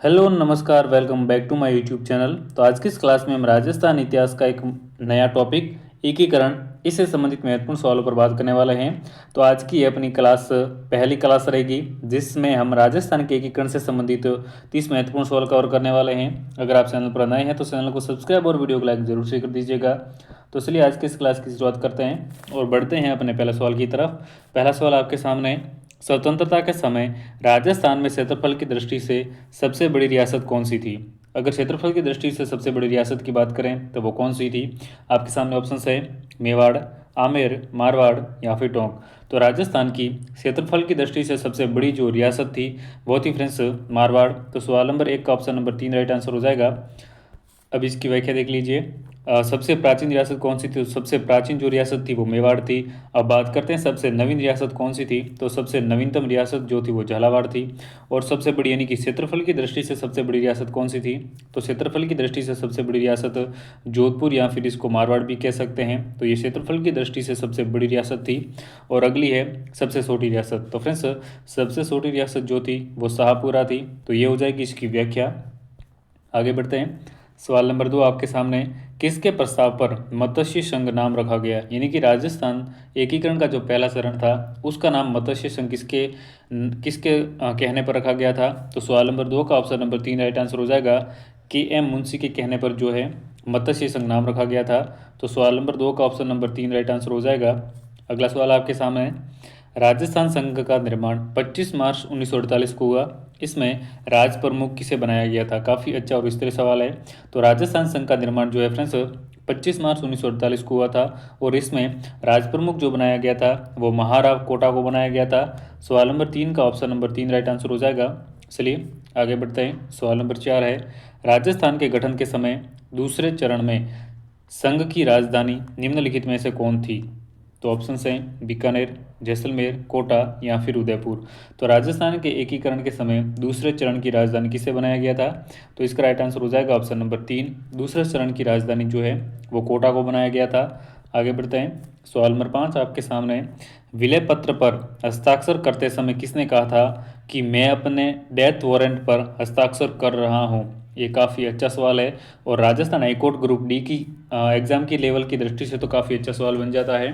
Hello नमस्कार, welcome back to my YouTube channel. तो आज की इस क्लास में हम राजस्थान इतिहास का एक नया टॉपिक एकीकरण, इससे संबंधित महत्वपूर्ण सवालों पर बात करने वाले हैं। तो आज की ये अपनी क्लास पहली क्लास रहेगी, जिसमें हम राजस्थान के एकीकरण से संबंधित 30 महत्वपूर्ण सवाल कवर करने वाले हैं। अगर आप चैनल पर नए हैं तो चैनल को सब्सक्राइब और वीडियो को लाइक जरूर से कर दीजिएगा। तो चलिए आज की इस क्लास की शुरुआत करते हैं और बढ़ते हैं अपने पहले सवाल की तरफ। पहला सवाल आपके सामने है। स्वतंत्रता के समय राजस्थान में क्षेत्रफल की दृष्टि से सबसे बड़ी रियासत कौन सी थी? अगर क्षेत्रफल की दृष्टि से सबसे बड़ी रियासत की बात करें तो वो कौन सी थी? आपके सामने ऑप्शन है मेवाड़, आमेर, मारवाड़ या फिर टोंक। तो राजस्थान की क्षेत्रफल की दृष्टि से सबसे बड़ी जो रियासत थी वो थी फ्रेंड्स मारवाड़। तो सवाल नंबर 1 का ऑप्शन नंबर 3 राइट आंसर हो जाएगा। अब इसकी व्याख्या देख लीजिए। सबसे प्राचीन रियासत कौन सी थी? तो सबसे प्राचीन जो रियासत थी वो मेवाड़ थी। अब बात करते हैं सबसे नवीन रियासत कौन सी थी? तो सबसे नवीनतम रियासत जो थी वो झालावाड़ थी। और सबसे बड़ी यानी कि क्षेत्रफल की दृष्टि से सबसे बड़ी रियासत कौन सी थी? तो क्षेत्रफल की दृष्टि से सबसे बड़ी रियासत जोधपुर या फिर इसको मारवाड़ भी कह सकते हैं। तो ये क्षेत्रफल की दृष्टि से सबसे बड़ी रियासत थी। और अगली है सबसे छोटी रियासत। तो फ्रेंड्स सबसे छोटी रियासत जो थी वो शाहपुरा थी। तो ये हो जाएगी इसकी व्याख्या। आगे बढ़ते हैं। सवाल नंबर 2 आपके सामने। किसके प्रस्ताव पर मत्स्य संघ नाम रखा गया? यानी कि राजस्थान एकीकरण का जो पहला चरण था उसका नाम मत्स्य संघ किसके किसके कहने पर रखा गया था? तो सवाल नंबर 2 का ऑप्शन नंबर 3 राइट आंसर हो जाएगा। के एम मुंशी के कहने पर जो है मत्स्य संघ नाम रखा गया था। तो सवाल नंबर 2 का ऑप्शन नंबर 3 राइट आंसर हो जाएगा। अगला सवाल आपके सामने है। राजस्थान संघ का निर्माण 25 मार्च 1948 को हुआ। इसमें राज प्रमुख किसे बनाया गया था? काफ़ी अच्छा और विस्तृत सवाल है। तो राजस्थान संघ का निर्माण जो है फ्रेंड्स 25 मार्च 1948 को हुआ था। और इसमें राज प्रमुख जो बनाया गया था वो महाराव कोटा को बनाया गया था। सवाल नंबर 3 का ऑप्शन नंबर 3 राइट आंसर हो जाएगा। चलिए आगे बढ़ते हैं। सवाल नंबर 4 है। राजस्थान के गठन के समय दूसरे चरण में संघ की राजधानी निम्नलिखित में से कौन थी? तो ऑप्शन हैं बीकानेर, जैसलमेर, कोटा या फिर उदयपुर। तो राजस्थान के एकीकरण के समय दूसरे चरण की राजधानी किसे बनाया गया था? तो इसका राइट आंसर हो जाएगा ऑप्शन नंबर 3। दूसरे चरण की राजधानी जो है वो कोटा को बनाया गया था। आगे बढ़ते हैं। सवाल नंबर 5 आपके सामने। विलय पत्र पर हस्ताक्षर करते समय किसने कहा था कि मैं अपने डेथ वारंट पर हस्ताक्षर कर रहा हूँ? ये काफ़ी अच्छा सवाल है और राजस्थान हाईकोर्ट ग्रुप डी की एग्जाम की लेवल की दृष्टि से तो काफ़ी अच्छा सवाल बन जाता है।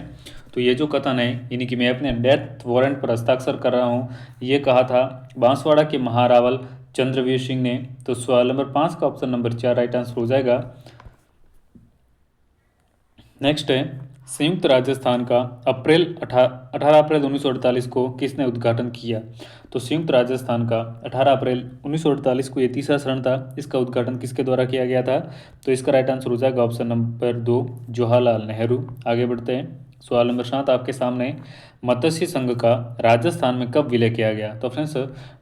तो ये जो कथन है यानी कि मैं अपने डेथ वारंट पर हस्ताक्षर कर रहा हूँ, ये कहा था बांसवाड़ा के महारावल चंद्रवीर सिंह ने। तो सवाल नंबर 5 का ऑप्शन नंबर 4 राइट आंसर हो जाएगा। नेक्स्ट है संयुक्त राजस्थान का 18 अप्रैल 1948 को किसने उद्घाटन किया? तो संयुक्त राजस्थान का 18 अप्रैल 1948 को ये तीसरा चरण था, इसका उद्घाटन किसके द्वारा किया गया था? तो इसका राइट आंसर हो जाएगा ऑप्शन नंबर 2 जवाहरलाल नेहरू। आगे बढ़ते हैं। सवाल नंबर 7 आपके सामने। मत्स्य संघ का राजस्थान में कब विलय किया गया? तो फ्रेंड्स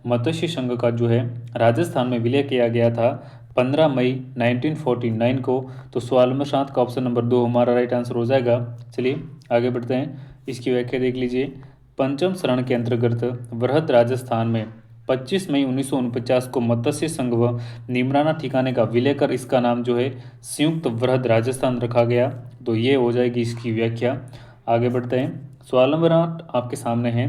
मत्स्य संघ का जो है राजस्थान में विलय किया गया था 15 मई 1949 को। तो सवाल नंबर 7 का ऑप्शन नंबर 2 हमारा राइट आंसर हो जाएगा। चलिए आगे बढ़ते हैं। इसकी व्याख्या देख लीजिए। पंचम शरण के अंतर्गत वृहद राजस्थान में 25 मई 1949 को मत्स्य संघ व नीमराना ठिकाने का विलय कर इसका नाम जो है संयुक्त वृहद राजस्थान रखा गया। तो ये हो जाएगी इसकी व्याख्या। आगे बढ़ते हैं। सवाल नंबर 8 आपके सामने है।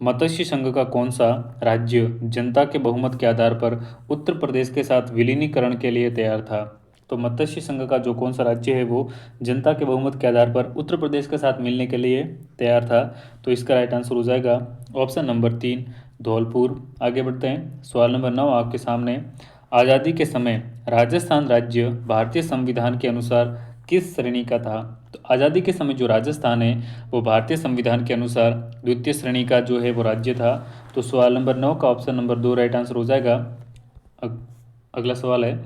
मत्स्य संघ का कौन सा राज्य जनता के बहुमत के आधार पर उत्तर प्रदेश के साथ विलीनीकरण के लिए तैयार था? तो मत्स्य संघ का जो कौन सा राज्य है वो जनता के बहुमत के आधार पर उत्तर प्रदेश के साथ मिलने के लिए तैयार था? तो इसका राइट आंसर हो जाएगा ऑप्शन नंबर 3 धौलपुर। आगे बढ़ते हैं। सवाल नंबर 9 आपके सामने। आज़ादी के समय राजस्थान राज्य भारतीय संविधान के अनुसार किस श्रेणी का था? तो आज़ादी के समय जो राजस्थान है वो भारतीय संविधान के अनुसार द्वितीय श्रेणी का जो है वो राज्य था। तो सवाल नंबर 9 का ऑप्शन नंबर 2 राइट आंसर हो जाएगा। अगला सवाल है।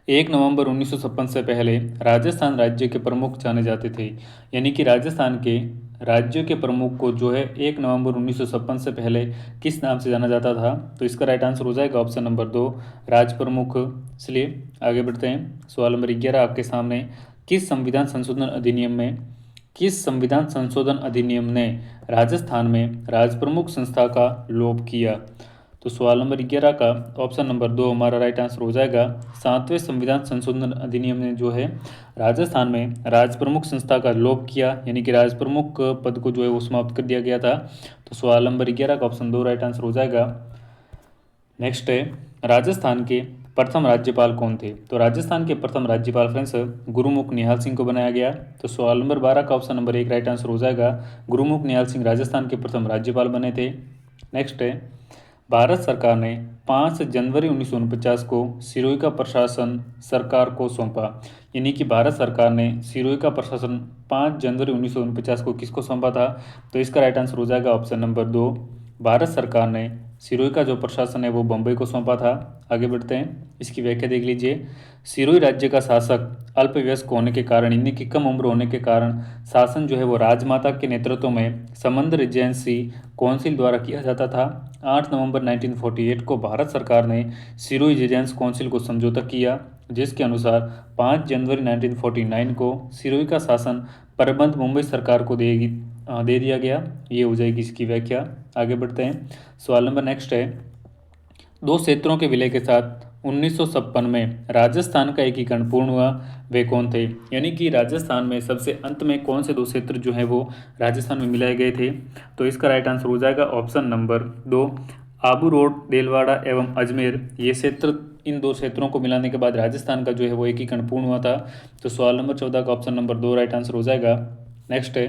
1 नवंबर 1956 से पहले राजस्थान राज्य के प्रमुख जाने जाते थे। यानी कि राजस्थान के राज्यों के प्रमुख को जो है 1 नवंबर 1956 से पहले किस नाम से जाना जाता था? तो इसका राइट आंसर हो जाएगा ऑप्शन नंबर 2 राज प्रमुख। चलिए आगे बढ़ते हैं। सवाल नंबर 11 आपके सामने। किस संविधान संशोधन अधिनियम में किस संविधान संशोधन अधिनियम ने राजस्थान में राजप्रमुख संस्था का लोप किया? तो सवाल नंबर 11 का ऑप्शन नंबर 2 हमारा राइट आंसर हो जाएगा। 7वें संविधान संशोधन अधिनियम ने जो है राजस्थान में राजप्रमुख संस्था का लोप किया, यानी कि राजप्रमुख पद को जो है वो समाप्त कर दिया गया था। तो सवाल नंबर 11 का ऑप्शन 2 राइट आंसर हो जाएगा। नेक्स्ट है। राजस्थान के प्रथम राज्यपाल कौन थे? तो राजस्थान के प्रथम राज्यपाल फ्रेंड्स गुरुमुख निहाल सिंह को बनाया गया। तो सवाल नंबर 12 का ऑप्शन नंबर 1 राइट आंसर हो जाएगा। गुरुमुख निहाल सिंह राजस्थान के प्रथम राज्यपाल बने थे। नेक्स्ट है, भारत सरकार ने 5 जनवरी 1949 को सिरोही का प्रशासन सरकार को सौंपा। यानी कि भारत सरकार ने सिरोही का प्रशासन 5 जनवरी 1949 को किसको सौंपा था? तो इसका राइट आंसर हो जाएगा ऑप्शन नंबर 2। भारत सरकार ने सिरोही का जो प्रशासन है वो बम्बई को सौंपा था। आगे बढ़ते हैं, इसकी व्याख्या देख लीजिए। सिरोही राज्य का शासक अल्पवयस्क होने के कारण, यानी कि कम उम्र होने के कारण शासन जो है वो राजमाता के नेतृत्व में समंदर रिजेंसी काउंसिल द्वारा किया जाता था। 8 नवंबर 1948 को भारत सरकार ने सिरोही रिजेंस काउंसिल को समझौता किया, जिसके अनुसार 5 जनवरी 1949 को सिरोही का शासन प्रबंध मुंबई सरकार को दे दिया गया। ये हो जाएगी इसकी व्याख्या। आगे बढ़ते हैं, सवाल नंबर नेक्स्ट है, दो क्षेत्रों के विलय के साथ 1956 में राजस्थान का एकीकरण पूर्ण हुआ, वे कौन थे? यानी कि राजस्थान में सबसे अंत में कौन से दो क्षेत्र जो हैं वो राजस्थान में मिलाए गए थे? तो इसका राइट आंसर हो जाएगा option number 2, Abu road, Delwara एवं अजमेर। ये क्षेत्र, इन दो क्षेत्रों को मिलाने के बाद राजस्थान का जो है वो एकीकरण पूर्ण हुआ था। तो सवाल नंबर 14 का ऑप्शन नंबर 2 राइट आंसर हो जाएगा। नेक्स्ट है,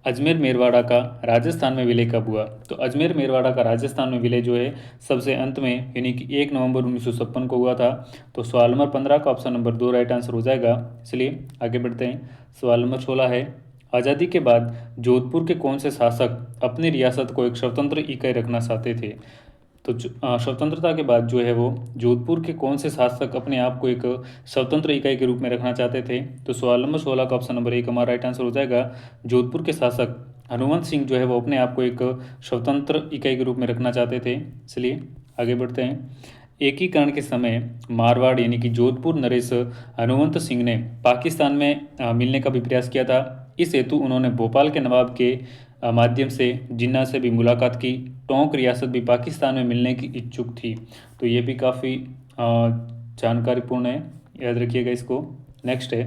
अजमेर मेरवाड़ा का राजस्थान में विलय कब हुआ? तो अजमेर मेरवाड़ा का राजस्थान में विलय जो है सबसे अंत में, यानी कि 1 नवंबर 1956 को हुआ था। तो सवाल नंबर 15 का ऑप्शन नंबर 2 राइट आंसर हो जाएगा। चलिए आगे बढ़ते हैं, सवाल नंबर 16 है, आज़ादी के बाद जोधपुर के कौन से शासक अपनी रियासत को एक स्वतंत्र इकाई रखना चाहते थे? तो स्वतंत्रता के बाद जो है वो जोधपुर के कौन से शासक अपने आप को एक स्वतंत्र इकाई के रूप में रखना चाहते थे? तो सवाल नंबर 16 का ऑप्शन नंबर 1 हमारा राइट आंसर हो जाएगा। जोधपुर के शासक हनुमंत सिंह जो है वो अपने आप को एक स्वतंत्र इकाई के रूप में रखना चाहते थे। चलिए आगे बढ़ते हैं, एकीकरण के समय मारवाड़ यानी कि जोधपुर नरेश हनुमंत सिंह ने पाकिस्तान में मिलने का भी प्रयास किया था। इस हेतु उन्होंने भोपाल के नवाब के माध्यम से जिन्ना से भी मुलाकात की। टोंक रियासत भी पाकिस्तान में मिलने की इच्छुक थी। तो ये भी काफ़ी जानकारीपूर्ण है, याद रखिएगा इसको। नेक्स्ट है,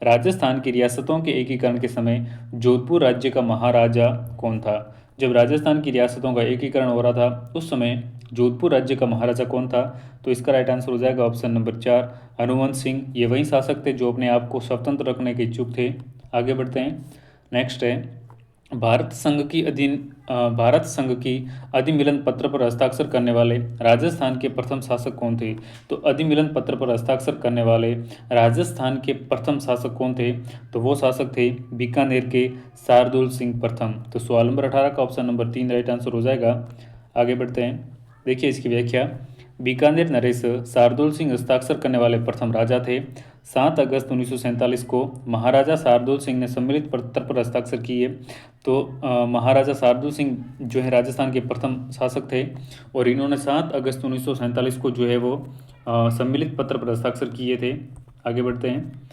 राजस्थान की रियासतों के एकीकरण के समय जोधपुर राज्य का महाराजा कौन था? जब राजस्थान की रियासतों का एकीकरण हो रहा था उस समय जोधपुर राज्य का महाराजा कौन था? तो इसका राइट आंसर हो जाएगा ऑप्शन नंबर 4, हनुमंत सिंह। ये वही शासक थे जो अपने आप को स्वतंत्र रखने के इच्छुक थे। आगे बढ़ते हैं, नेक्स्ट है, भारत संघ की अधिमिलन पत्र पर हस्ताक्षर करने वाले राजस्थान के प्रथम शासक कौन थे? तो अधिमिलन पत्र पर हस्ताक्षर करने वाले राजस्थान के प्रथम शासक कौन थे? तो वो शासक थे बीकानेर के शार्दुल सिंह प्रथम। तो सवाल नंबर 18 का ऑप्शन नंबर 3 राइट आंसर हो जाएगा। आगे बढ़ते हैं, देखिए इसकी व्याख्या। बीकानेर नरेश शार्दुल सिंह हस्ताक्षर करने वाले प्रथम राजा थे। 7 अगस्त 1947 को महाराजा शार्दुल सिंह ने सम्मिलित पत्र पर हस्ताक्षर किए। तो महाराजा शार्दुल सिंह जो है राजस्थान के प्रथम शासक थे और इन्होंने 7 अगस्त 1947 को जो है वो सम्मिलित पत्र पर हस्ताक्षर किए थे। आगे बढ़ते हैं,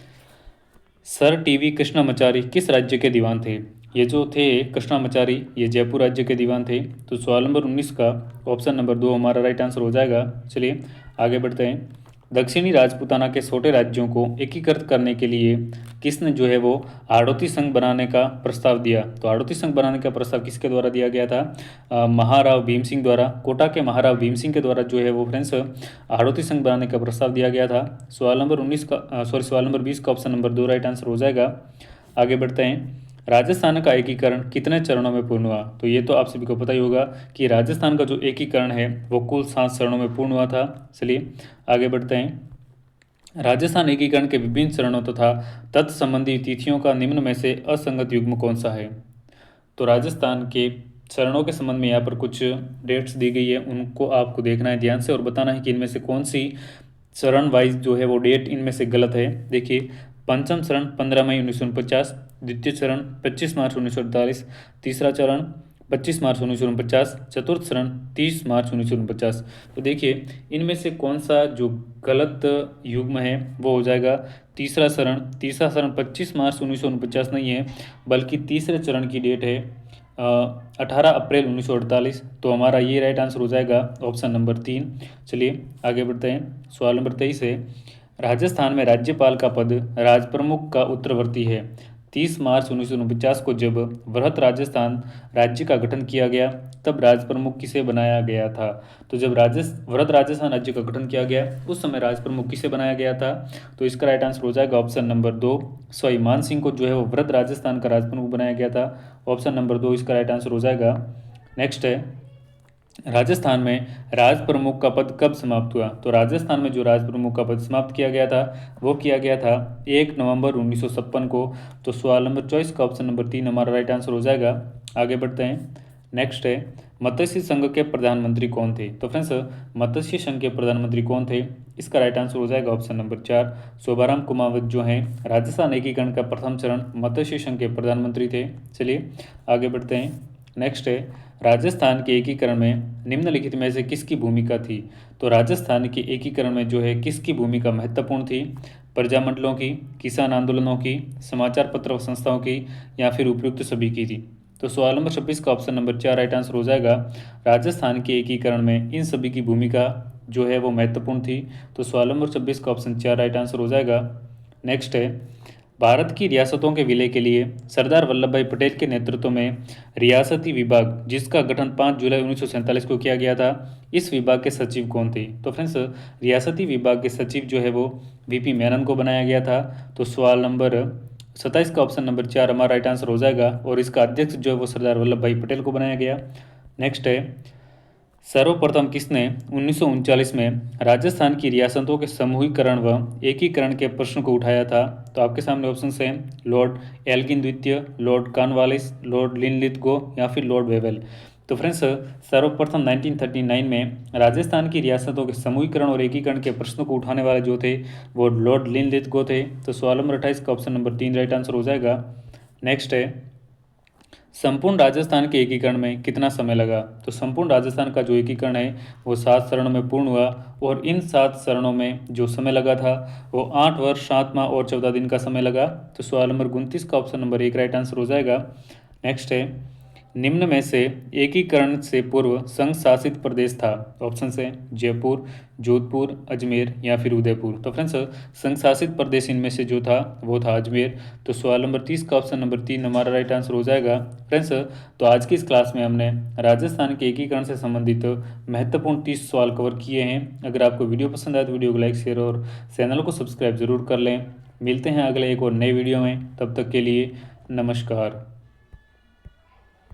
सर टीवी कृष्णामाचारी किस राज्य के दीवान थे? ये जो थे कृष्णामाचारी, ये जयपुर राज्य के दीवान थे। तो सवाल नंबर 19 का ऑप्शन नंबर 2 हमारा राइट आंसर हो जाएगा। चलिए आगे बढ़ते हैं, दक्षिणी राजपूताना के छोटे राज्यों को एकीकृत करने के लिए किसने जो है वो हाड़ौती संघ बनाने का प्रस्ताव दिया? तो हाड़ौती संघ बनाने का प्रस्ताव किसके द्वारा दिया गया था? महाराव भीम सिंह द्वारा। कोटा के महाराव भीम सिंह के द्वारा जो है वो फ्रेंड्स हाड़ौती संघ बनाने का प्रस्ताव दिया गया था। सवाल नंबर 20 का ऑप्शन नंबर 2 राइट आंसर हो जाएगा। आगे बढ़ते हैं, राजस्थान का एकीकरण कितने चरणों में पूर्ण हुआ? तो ये तो आप सभी को पता ही होगा कि राजस्थान का जो एकीकरण है वो कुल 7 चरणों में पूर्ण हुआ था। चलिए आगे बढ़ते हैं, राजस्थान एकीकरण के विभिन्न चरणों तथा तत्संबंधी तिथियों का निम्न में से असंगत युग्म कौन सा है? तो राजस्थान के चरणों के संबंध में यहाँ पर कुछ डेट्स दी गई है, उनको आपको देखना है ध्यान से और बताना है कि इनमें से कौन सी चरण वाइज जो है वो डेट इनमें से गलत है। देखिए, पंचम चरण 15 मई 1949, द्वितीय चरण 25 मार्च 1948, तीसरा चरण 25 मार्च 1949, चतुर्थ चरण 30 मार्च 1949। तो देखिए इनमें से कौन सा जो गलत युग्म है वो हो जाएगा तीसरा चरण। तीसरा चरण 25 मार्च 1949 नहीं है, बल्कि तीसरे चरण की डेट है 18 अप्रैल 1948। तो हमारा ये राइट आंसर हो जाएगा ऑप्शन नंबर 3। चलिए आगे बढ़ते हैं, सवाल नंबर 23 है, राजस्थान में राज्यपाल का पद राजप्रमुख का उत्तरवर्ती है। 30 मार्च 1949 को जब वृहत राजस्थान राज्य का गठन किया गया तब राज प्रमुख किसे बनाया गया था? तो जब वृहत राजस्थान राज्य का गठन किया गया उस समय राज प्रमुख किसे बनाया गया था? तो इसका राइट आंसर हो जाएगा ऑप्शन नंबर 2, सवाई मान सिंह को जो है वो वृहत राजस्थान का राज प्रमुख बनाया गया था। ऑप्शन नंबर 2 इसका राइट आंसर हो जाएगा। नेक्स्ट है, राजस्थान में राज प्रमुख का पद कब समाप्त हुआ? तो राजस्थान में जो राज प्रमुख का पद समाप्त किया गया था वो किया गया था 1 नवंबर 1956 को। तो सवाल नंबर 24 का ऑप्शन नंबर 3 हमारा राइट आंसर हो जाएगा। आगे बढ़ते हैं। नेक्स्ट है, मत्स्य संघ के प्रधानमंत्री कौन थे? तो फ्रेंड्स, मत्स्य संघ के प्रधानमंत्री कौन थे? इसका राइट आंसर हो जाएगा ऑप्शन नंबर 4, शोभाराम कुमावत जो हैं राजस्थान एकीकरण का प्रथम चरण मत्स्य संघ के प्रधानमंत्री थे। चलिए आगे बढ़ते हैं। नेक्स्ट है, राजस्थान के एकीकरण में निम्नलिखित में से किसकी भूमिका थी? तो राजस्थान के एकीकरण में जो है किसकी भूमिका महत्वपूर्ण थी? प्रजामंडलों की, किसान आंदोलनों की, समाचार पत्र व संस्थाओं की, या फिर उपयुक्त सभी की थी? तो सवाल नंबर 26 का ऑप्शन नंबर 4 राइट आंसर हो जाएगा। राजस्थान के एकीकरण में इन सभी की भूमिका जो है वो महत्वपूर्ण थी। तो सवाल नंबर 26 का ऑप्शन 4 राइट आंसर हो जाएगा। नेक्स्ट है, भारत की रियासतों के विलय के लिए सरदार वल्लभ भाई पटेल के नेतृत्व में रियासती विभाग जिसका गठन 5 जुलाई 1947 को किया गया था, इस विभाग के सचिव कौन थे? तो फ्रेंड्स, रियासती विभाग के सचिव जो है वो वीपी मेनन को बनाया गया था। तो सवाल नंबर 27 का ऑप्शन नंबर 4 हमारा राइट आंसर हो जाएगा और इसका अध्यक्ष जो है वो सरदार वल्लभ भाई पटेल को बनाया गया। नेक्स्ट है, सर्वप्रथम किसने 1939 में राजस्थान की रियासतों के समूहीकरण व एकीकरण के प्रश्न को उठाया था? तो आपके सामने ऑप्शन हैं लॉर्ड एल्गिन द्वितीय, लॉर्ड कॉर्नवालिस, लॉर्ड लिनलिथगो, या फिर लॉर्ड वेवेल। तो फ्रेंड्स, सर्वप्रथम 1939 में राजस्थान की रियासतों के समूहीकरण और एकीकरण के प्रश्नों को उठाने वाले जो थे वो लॉर्ड लिनलिथगो थे। तो सवाल नंबर 28 का ऑप्शन नंबर 3 राइट आंसर हो जाएगा। नेक्स्ट है, संपूर्ण राजस्थान के एकीकरण में कितना समय लगा? तो संपूर्ण राजस्थान का जो एकीकरण है वो 7 चरणों में पूर्ण हुआ और इन 7 चरणों में जो समय लगा था वो 8 वर्ष 7 माह और 14 दिन का समय लगा। तो सवाल नंबर 29 का ऑप्शन नंबर 1 राइट आंसर हो जाएगा। नेक्स्ट है, निम्न में से एकीकरण से पूर्व संघ शासित प्रदेश था? ऑप्शन से जयपुर, जोधपुर, अजमेर, या फिर उदयपुर। तो फ्रेंड्स, संघ शासित प्रदेश इनमें से जो था वो था अजमेर। तो सवाल नंबर 30 का ऑप्शन नंबर 3 हमारा राइट आंसर हो जाएगा। फ्रेंड्स, तो आज की इस क्लास में हमने राजस्थान के एकीकरण से संबंधित महत्वपूर्ण 30 सवाल कवर किए हैं। अगर आपको वीडियो पसंद आए तो वीडियो को लाइक, शेयर और चैनल को सब्सक्राइब जरूर कर लें। मिलते हैं अगले एक और नए वीडियो में, तब तक के लिए नमस्कार।